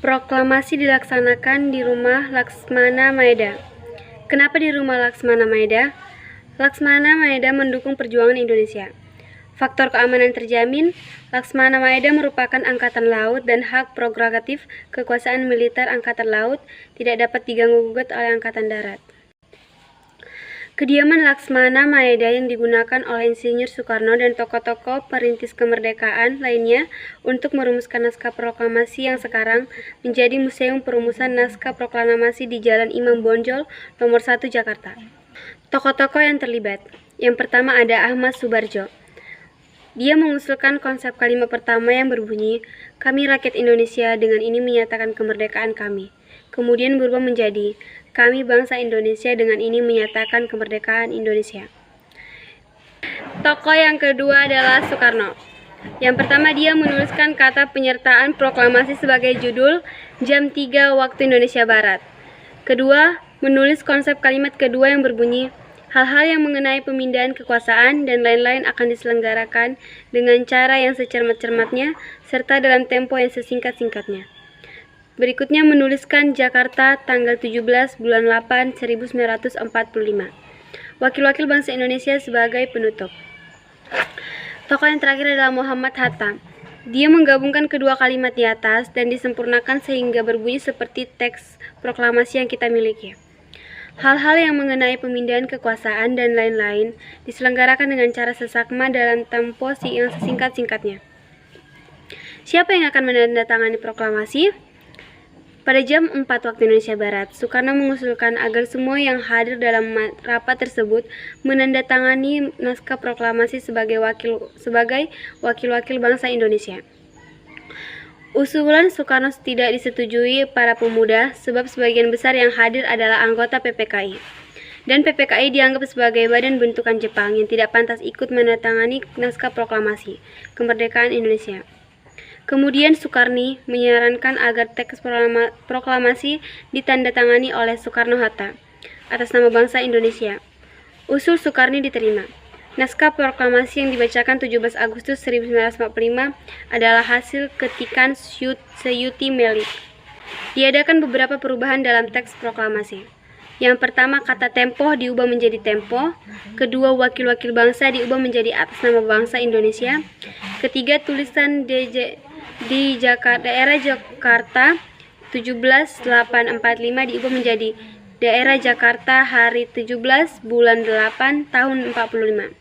Proklamasi dilaksanakan di rumah Laksmana Maeda. Kenapa di rumah Laksmana Maeda? Laksmana Maeda mendukung perjuangan Indonesia. Faktor keamanan terjamin, Laksmana Maeda merupakan angkatan laut dan hak prerogatif kekuasaan militer angkatan laut tidak dapat diganggu-gugat oleh angkatan darat. Kediaman Laksmana Maeda yang digunakan oleh Insinyur Soekarno dan tokoh-tokoh perintis kemerdekaan lainnya untuk merumuskan naskah proklamasi yang sekarang menjadi Museum Perumusan Naskah Proklamasi di Jalan Imam Bonjol, nomor 1 Jakarta. Tokoh-tokoh yang terlibat. Yang pertama ada Ahmad Subarjo. Dia mengusulkan konsep kalimat pertama yang berbunyi, "Kami rakyat Indonesia dengan ini menyatakan kemerdekaan kami." Kemudian berubah menjadi, "Kami bangsa Indonesia dengan ini menyatakan kemerdekaan Indonesia." Tokoh yang kedua adalah Soekarno. Yang pertama dia menuliskan kata penyertaan proklamasi sebagai judul jam 3 waktu Indonesia Barat. Kedua, menulis konsep kalimat kedua yang berbunyi, "Hal-hal yang mengenai pemindahan kekuasaan dan lain-lain akan diselenggarakan dengan cara yang secermat-cermatnya serta dalam tempo yang sesingkat-singkatnya." Berikutnya menuliskan Jakarta tanggal 17 bulan 8 1945. Wakil-wakil bangsa Indonesia sebagai penutup. Tokoh yang terakhir adalah Muhammad Hatta. Dia menggabungkan kedua kalimat di atas dan disempurnakan sehingga berbunyi seperti teks proklamasi yang kita miliki. Hal-hal yang mengenai pemindahan kekuasaan dan lain-lain diselenggarakan dengan cara sesakma dalam tempo yang sesingkat-singkatnya. Siapa yang akan menandatangani proklamasi? Pada jam 4 waktu Indonesia Barat, Soekarno mengusulkan agar semua yang hadir dalam rapat tersebut menandatangani naskah proklamasi sebagai wakil-wakil bangsa Indonesia. Usulan Soekarno tidak disetujui para pemuda sebab sebagian besar yang hadir adalah anggota PPKI. Dan PPKI dianggap sebagai badan bentukan Jepang yang tidak pantas ikut menandatangani naskah proklamasi kemerdekaan Indonesia. Kemudian Soekarni menyarankan agar teks proklamasi ditandatangani oleh Soekarno-Hatta atas nama bangsa Indonesia. Usul Soekarni diterima. Naskah proklamasi yang dibacakan 17 Agustus 1945 adalah hasil ketikan Seyuti Melik. Diadakan beberapa perubahan dalam teks proklamasi. Yang pertama, kata tempo diubah menjadi tempo. Kedua, wakil-wakil bangsa diubah menjadi atas nama bangsa Indonesia. Ketiga, tulisan di daerah Jakarta 17/8/45 diubah menjadi daerah Jakarta hari 17 bulan 8 tahun 45.